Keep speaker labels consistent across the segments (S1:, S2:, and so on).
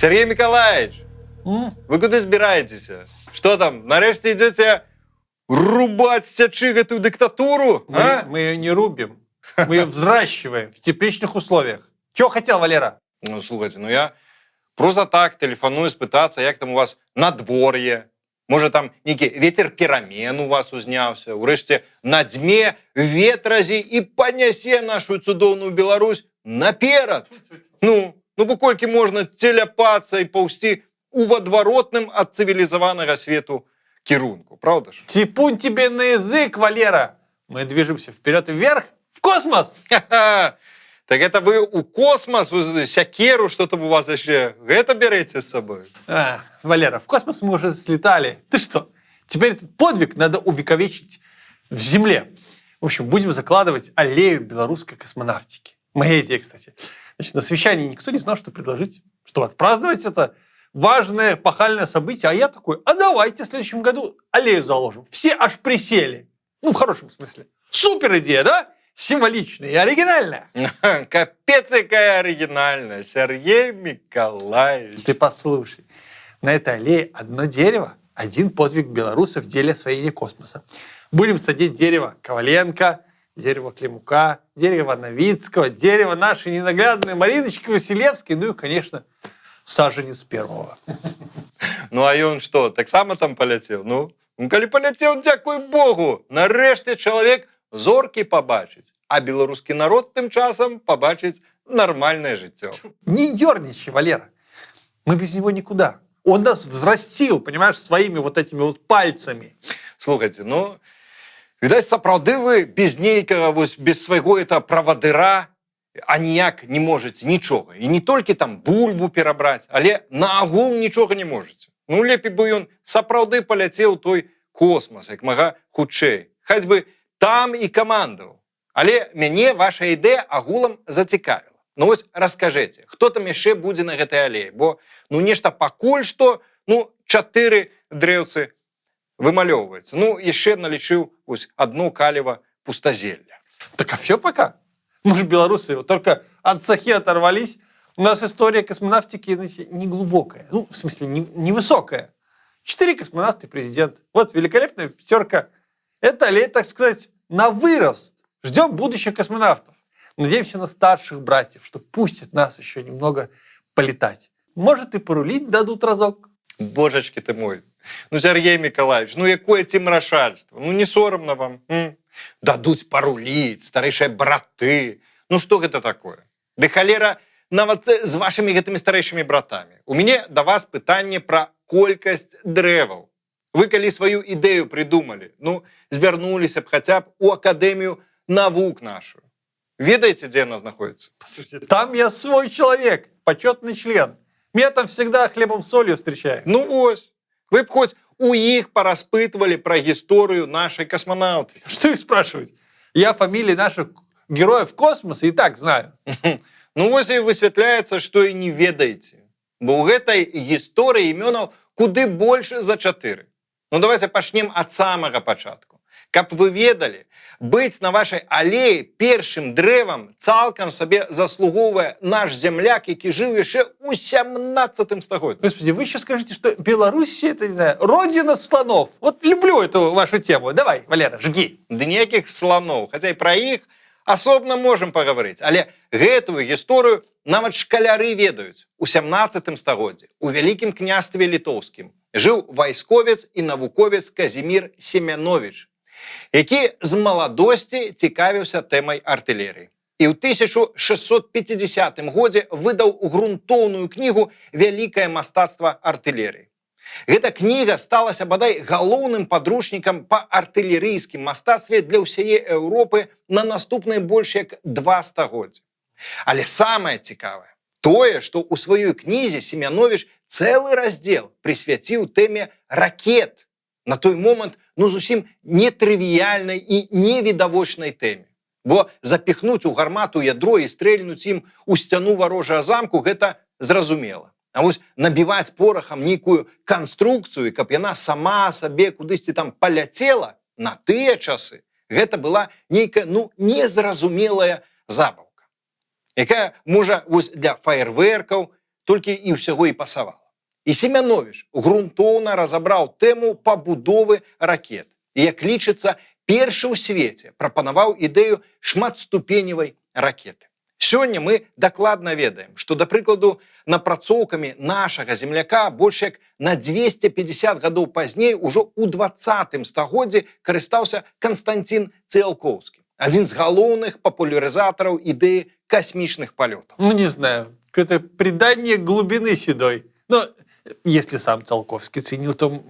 S1: Сергей Николаевич, вы куда збираетесь? Что там, нарешті идете рубать, стячи эту диктатуру?
S2: Мы ее не рубим, мы ее взращиваем в тепличных условиях. Чего хотел, Валера?
S1: Ну, слухайте, я просто так телефоную спитатися, як там у вас надвор'є. Може, там некий ветер перамен у вас узнявся. Урешті на дьме ветразі і понясе нашу цудоўную Беларусь наперад. Ну поколькі можна теляпацца і паўсці у адваротным ад цывілізаванага свету кірунку, правда ж?
S2: Типун тебе на язык, Валера. Мы движемся вперед и вверх, в космос.
S1: Ха-ха! Так это вы у космос, вы сякеру, что там у вас еще, это берете с собой?
S2: Валера, в космос мы уже слетали. Ты что? Теперь этот подвиг надо увековечить в земле. В общем, будем закладывать аллею белорусской космонавтики. Моя идея, кстати. Значит, на совещании никто не знал, что предложить, чтобы отпраздновать это важное эпохальное событие. А я такой, а давайте в следующем году аллею заложим. Все аж присели. Ну, в хорошем смысле. Супер идея, да? Символичная и оригинальная.
S1: Капец, какая оригинальная. Сергей Николаевич.
S2: Ты послушай. На этой аллее одно дерево, один подвиг белоруса в деле освоения космоса. Будем садить дерево Коваленко, дерево Климука, дерево Новицкого, дерево нашей ненаглядной Мариночки Василевской, ну и, конечно, саженец первого.
S1: Ну, а он что, так само там полетел? Ну, коли полетел, дякуй Богу. Нарешті чоловік зорки побачить, а белорусский народ тем часом побачить нормальное життя.
S2: Не ерничай, Валера. Мы без него никуда. Он нас взрастил, понимаешь, своими вот этими вот пальцами.
S1: Слухайте, відаць, сапраўды вы без нейкага, без свайго это правадыра, а ніяк не можете нічога. І не толькі там бульбу перабраць, але наогул нічога не можете. Ну, лепей бы ён сапраўды паляцеў той космос, як мага хутчэй. Хаць бы там і камандаваў. Але мяне ваша ідэя агулам зацікавіла. Ну вось раскажыце, хто там яшчэ будзе на гэтай алеі? Бо нешта пакуль што, 4 дрэўцы вымалёўваецца. Яшчэ налічыў одно каліва пустазелля.
S2: Так а все пока? Мы же белорусы, вот только от сахи оторвались. У нас история космонавтики, знаете, не глубокая. Ну, в смысле, невысокая. 4 космонавта и президент. Вот великолепная пятерка. Это аллея, так сказать, на вырост. Ждем будущих космонавтов. Надеемся на старших братьев, что пустят нас еще немного полетать. Может, и порулить дадут разок.
S1: Божечки ты мой. Сергей Николаевич, якое цімрашальство? Не соромно вам? Дадуць паруліць, старэйшыя браты. Што гэта такое? Ды халера, нават з вашымі гэтымі старэйшымі братамі. У мяне да вас пытанне пра колькасць дрэваў. Вы калі сваю ідэю придумалі, звярнуліся б хаця б у Акадэмію навук нашу. Ведаеце, дзе яна знаходіцца?
S2: Там я свой человек, почетный член. Меня там всегда хлебом-солью встречают.
S1: Вось. Вы б хоть у іх пораспытывали про историю нашей космонавтики.
S2: Что их спрашивать? Я фамилии наших героев космоса и так знаю.
S1: Вось и высвятляется, что и не ведаете. Бо у гэтай гісторыі імёнаў куды больше за 4. Давайте пачнем от самого пачатку. Каб вы ведали, быць на вашей аллеі першым дрэвам цалкам сабе заслугоўвае наш земляк, які жыў яшчэ у 17 стагоддзі.
S2: Господи, вы еще скажите, что Беларусь это, не знаю, родина слонов. Вот люблю эту вашу тему. Давай, Валера, жги.
S1: Да ніякіх слонов, хотя и про іх асобна можем поговорить. Але гэтую гісторыю нават шкаляры ведаюць. У 17 стагоддзі у Вялікім княстве літоўскім жыў вайсковец і навуковец Казімір Семянович, які з маладосці цікавіўся тэмай артылерыі. І ў 1650 годзе выдаў грунтоўную кнігу «Вялікае мастацтва артылерыі». Гэта кніга сталася бадай галоўным падручнікам па артылерыйскім мастацтве для ўсяе Еўропы на наступныя больш як 2 стагоддзі. Але самае цікавае тое, што ў сваёй кнізе Семянович цэлы раздзел прысвяціў тэме ракет, на той момант зусім нетрывіяльнай і невідавочнай тэме. Бо запихнуць у гармату ядро і стрэльнуць ім у сцяну варожага замку гэта зразумела. А вось набіваць порахам нейкую канструкцыю, каб яна сама сабе кудысьці там паляцела, на тыя часы гэта была нейкая незразумелая забаўка, якая можа для фаерверкаў толькі і ўсяго і пасавала. І Семяновіч грунтоўна разабраў тэму пабудовы ракет. І, як лічыцца, першы ў свеце прапанаваў ідэю шматступеневай ракеты. Сёння мы дакладна ведаем, што, да прыкладу, напрацоўкамі нашага земляка больш як на 250 гадоў пазней ужо ў 20 стагоддзі карыстаўся Канстантин Циолковский, адзін з галоўных папулярызатараў ідэі касмічных палётаў.
S2: Ну, не знаю, какое-то придание глубины седой. Но если сам Циолковский ценил, то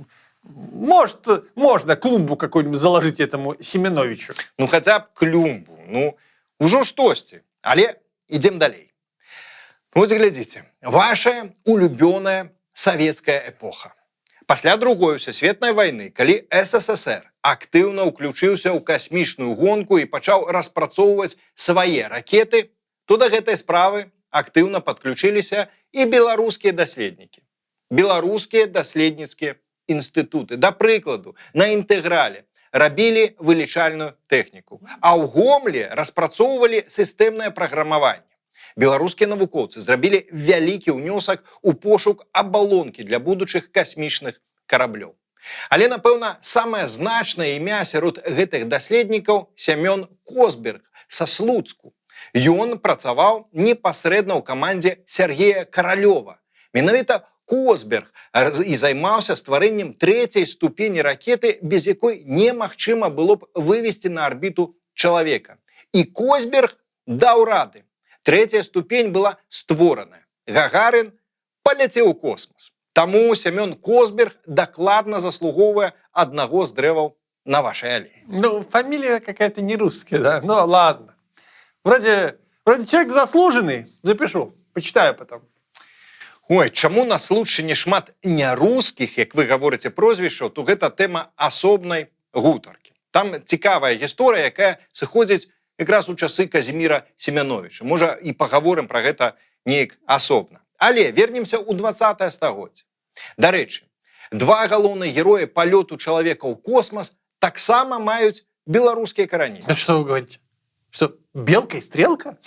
S2: может, можно клумбу какую-нибудь заложить этому Семеновичу.
S1: Ну, хаця б клумбу, ну, ужо штосьці. Але ідзем далей. Вот глядзіце, ваша улюбёная савецкая эпоха. Пасля другой сусветнай вайны, калі СССР актыўна ўключыўся ў касмічную гонку і пачаў распрацоўваць свае ракеты, то да гэтай справы актыўна падключыліся і беларускія даследнікі. Беларускія даследніцкія інстытуты. Да прыкладу, на інтэграле рабілі вылічальную тэхніку, а ў Гомлі распрацоўвалі сістэмнае праграмаванне. Беларускія навукоўцы зрабілі вялікі ўнёсак у пошук абалонкі для будучых касмічных караблёў. Але, напэўна, самае значнае імя сярод гэтых даследнікаў Сямён Косберг са Слуцку. Ён працаваў непасрэдна ў камандзе Сергея Каралёва. Менавіта Косберг і займаўся стварэннем трэцяй ступені ракеты, без якой немагчыма было б вывесці на арбіту чалавека. І Косберг даў рады. Трэцяя ступень была створана. Гагарин паляцеў у космос. Таму Сямён Косберг дакладна заслугоўвае аднаго з дрэваў на вашай алеі.
S2: Ну, фамилия какая-то не русская, да? Ну, ладно. Вроде человек заслуженный. Запишу, почитаю потом.
S1: Ой, чаму на Слуцчыне шмат нярускіх, як вы гаворыце, прозвішчаў, то гэта тэма асобнай гутаркі. Там цікавая гісторыя, якая сыходзіць якраз у часы Казіміра Семяновіча. Можа, і пагаворым пра гэта неяк асобна. Але вернемся ў 20-е стагоддзе. Дарэчы, два галоўныя героі палёту чалавека ў космас таксама маюць беларускія карані.
S2: Да что вы говорите? Что, белка и стрелка?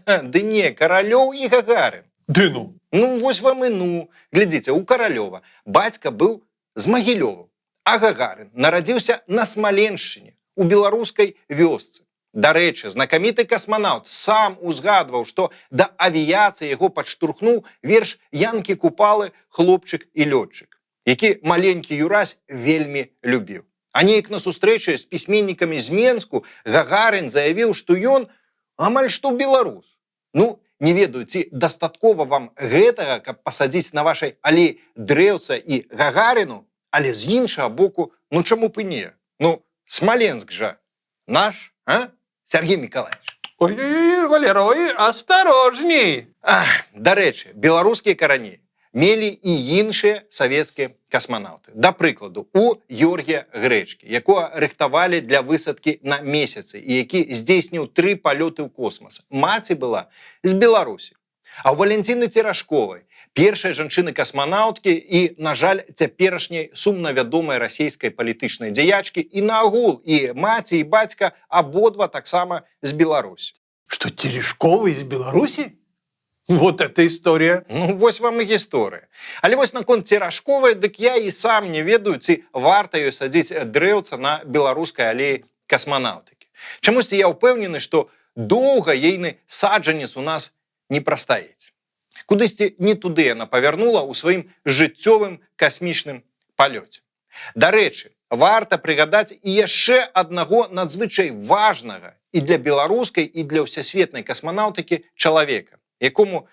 S1: Ды не, Каралёў і Гагарин.
S2: Да ну.
S1: Ну, вось вам і ну. Глядзіце, у Каралёва бацька быў з Магілёва, а Гагарин нарадзіўся на Смаленшчыне, у беларускай вёсцы. Дарэчы, знакаміты касманаўт сам узгадваў, што да авіяцыі яго падштурхнуў верш Янкі Купалы «Хлопчык і лётчык», які маленькі Юрась вельмі любіў. А неяк на сустрэчы з пісьменнікамі з Менску Гагарин заявіў, што ён амаль што беларус. Ну, не ведаю, ці дастаткова вам гэтага, каб пасадзіць на вашай алеі дрэўца і Гагарину, але з іншага боку, ну чаму б і не? Ну, Смоленск жа наш, а? Сергей Миколаевич.
S2: Ой-ой-ой, Валера, ой, осторожней.
S1: Дарэчы, беларускія карані мелі і іншыя савецкія касманаўты. Да прыкладу, у Георгія Грэчкі, якога рыхтавалі для высадкі на месяцы і які здзейсніў 3 палёты ў космас. Маці была з Беларусі. А ў Валентины Теражковай, першай жанчыны-касманаўткі і, на жаль, цяперашняй сумна вядомай расійскай палітычнай дзеячкі і наогул і маці, і бацька абодва таксама з Беларусі.
S2: Что, Терешкова из Беларуси? Вот это история.
S1: Ну, вось вам і гісторыя. Але вось наконт Теражковай, дык я і сам не ведаю, ці варта ёй садзіць дрэўца на беларускай алеі касманаўтыкі. Чамусьці я ўпэўнены, што доўга ейны саджанец у нас не прастаіць. Кудысьці не туды яна павярнула ў сваім жыццёвым касмічным палёце. Дарэчы, варта прыгадаць і яшчэ аднаго надзвычай важнага і для беларускай, і для ўсесветнай касманаўтыкі чалавека, якому,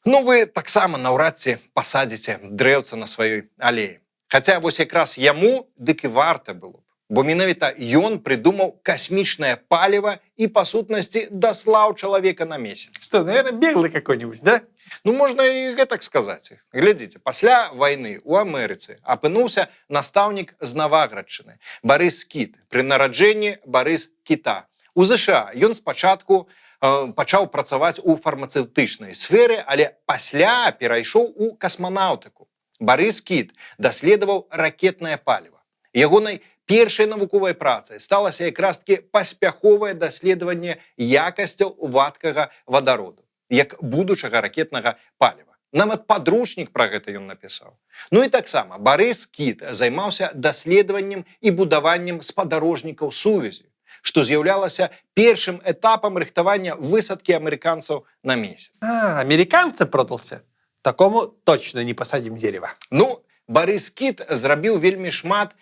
S1: ну, вы таксама наўрад ці пасадзіце дрэўца на сваёй алеі. Хаця вось якраз яму дык і варта было б. Бо менавіта ён прыдумаў касмічнае паліва і, па сутнасці, даслаў чалавека на месяц.
S2: Что, наверное, беглый какой-нибудь, да?
S1: Ну, можна і гэтак сказаць. Глядзіце, пасля вайны ў Амерыцы апынуўся настаўнік з Наваградчыны Барыс Кіт, пры нараджэнні Барыс Кіта. У ЗША ён спачатку пачаў працаваць у фармацэўтычнай сферы, але пасля перайшоў у касманаўтыку. Барыс Кіт даследаваў ракетнае паліва. Ягонай першай навуковай працай сталася якраз-такі паспяховае даследаванне якасцяў вадкага вадароду, як будучага ракетнага паліва. Нават падручнік пра гэта ён напісаў. Ну і таксама Барыс Кіт займаўся даследаваннем і будаваннем спадарожнікаў сувязі, што з'яўлялася першым этапам рыхтавання высадкі амерыканцаў на месяц.
S2: Американца продался? Такому точно не посадим дерево.
S1: Ну, Барыс Кіт зрабіў вельмі шмат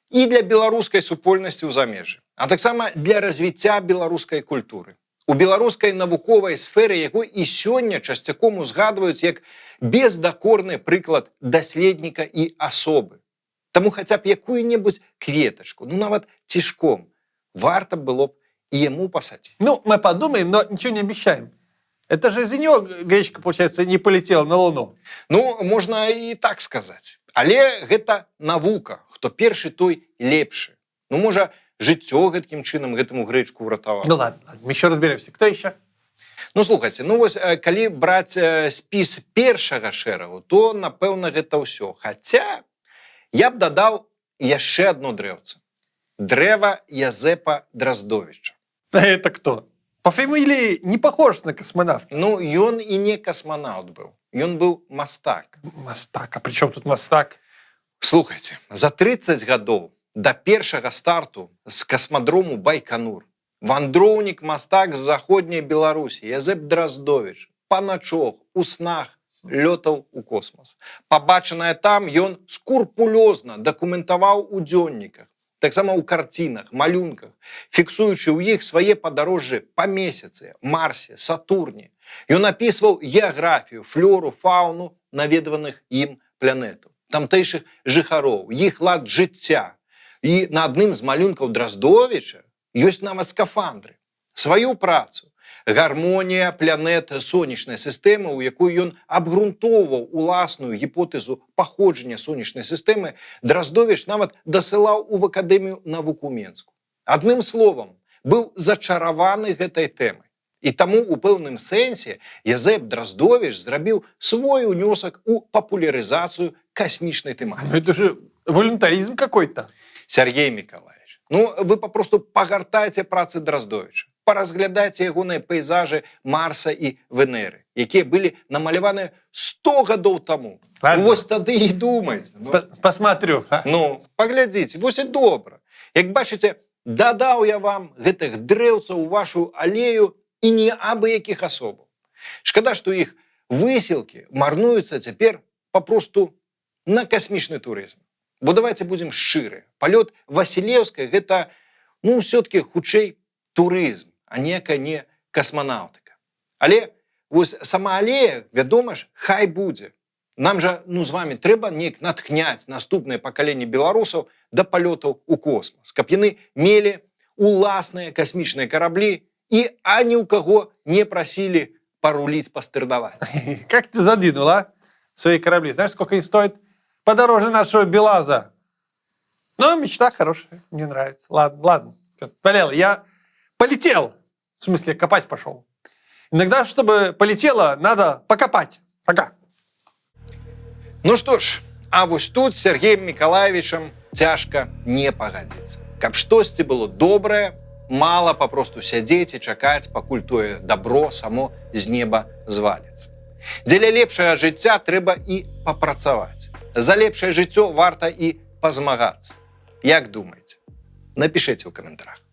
S1: і для беларускай супольнасці ў замежжы, а таксама для развіцця беларускай культуры. У беларускай навуковай сферы яго і сёння часцяком узгадваюць як бездакорны прыклад даследніка і асобы. Таму хаця б якую-небудзь кветачку, ну нават цішком, варта было б и ему посадить.
S2: Ну, мы подумаем, но ничего не обещаем. Это же из-за него гречка, получается, не полетела на Луну.
S1: Ну, можно и так сказать. Але гэта навука. Хто першы, той лепшы. Ну, можа, жыццё гэткім чынам гэтаму гречку ўратавала.
S2: Ну ладно, мы еще разберемся. Кто еще?
S1: Ну, слухайте, ну вось, калі браць спіс першага шэрагу, то, напэўна, гэта ўсё. Хаця, я б дадаў яшчэ одно дрэўца. Дрэва Язэпа Драздовіча.
S2: Это кто? По фамилии не похож на космонавта.
S1: Ну, ён і не космонавт быў. Ён быў мастак.
S2: Мастак? А при чем тут мастак?
S1: Слухайте, за 30 гадоў да першага старту з касмадрому Байконур вандроўнік-мастак з заходняй Беларусі Язэп Драздовіч па начох, у снах лётаў у космос. Пабачанае там ён скрупулёзна дакументаваў у дзённіках, таксама ў карцінах, малюнках, фіксуючы ў іх свае падарожжы па месяцы, Марсе, Сатурне. Ён апісваў геаграфію, флору, фауну наведваных ім планетаў, тамтэйшых жыхароў, іх лад жыцця. І на адным з малюнкаў Драздовіча ёсць нават скафандры. Сваю працу «Гармонія планет сонечнай сістэмы», у якой ён абгрунтоўваў уласную гіпотэзу паходжання сонечнай сістэмы, Драздовіч нават дасылаў у Акадэмію навук у Менску. Адным словам, быў зачараваны гэтай тэмай. І таму у пэўным сэнсе Язэп Драздовіч зрабіў свой унёсак у папулярызацыю касмічнай тэматыкі.
S2: Ну это же волюнтаризм какой-то.
S1: Сергей Миколаевич, ну вы попросту пагартайце працы Драздовіча, паразглядайце ягоныя пейзажы Марса і Венеры, якія былі намаляваны 100 гадоў таму. Вось тады і думайце.
S2: Посмотрю.
S1: Ну, паглядзіце, вось і добра. Як бачыце, дадаў я вам гэтых дрэўцаў у вашу алею і не абы якіх асобаў. Шкада, што іх высілкі марнуюцца цяпер папросту на касмічны турызм. Бо давайте будем шчыры. Палёт Васілеўскай гэта, ну, ўсё-таки хутчэй турызм, а некая не касманаўтыка. Але вось сама алея, вядома ж, хай будзе. Нам жа, ну, з вами трэба неяк натхняць наступнае пакаленне беларусаў да палётаў у космос, каб яны мелі уласныя касмічныя караблі і ані ў каго не прасілі паруліць, пастырдаваць.
S2: Как ты задвинул, а? Свои корабли. Знаешь, сколько они стоят? Подороже нашего БелАЗа. Но мечта хорошая, мне нравится. Ладно, ладно. Болело. Я полетел. В смысле, копать пошел. Иногда, чтобы полетело, надо покопать. Пока.
S1: Ну что ж, а вось тут с Сергеем Миколаевичем цяжка не пагадзіцца. Каб штосьці было добрае, мала папросту сядзець і чакаць, пакуль тое дабро само з неба зваліцца. Дзеля лепшага жыцця трэба і папрацаваць. За лепшае жыццё варта і пазмагацца. Як думаеце? Напішыце ў каментарах.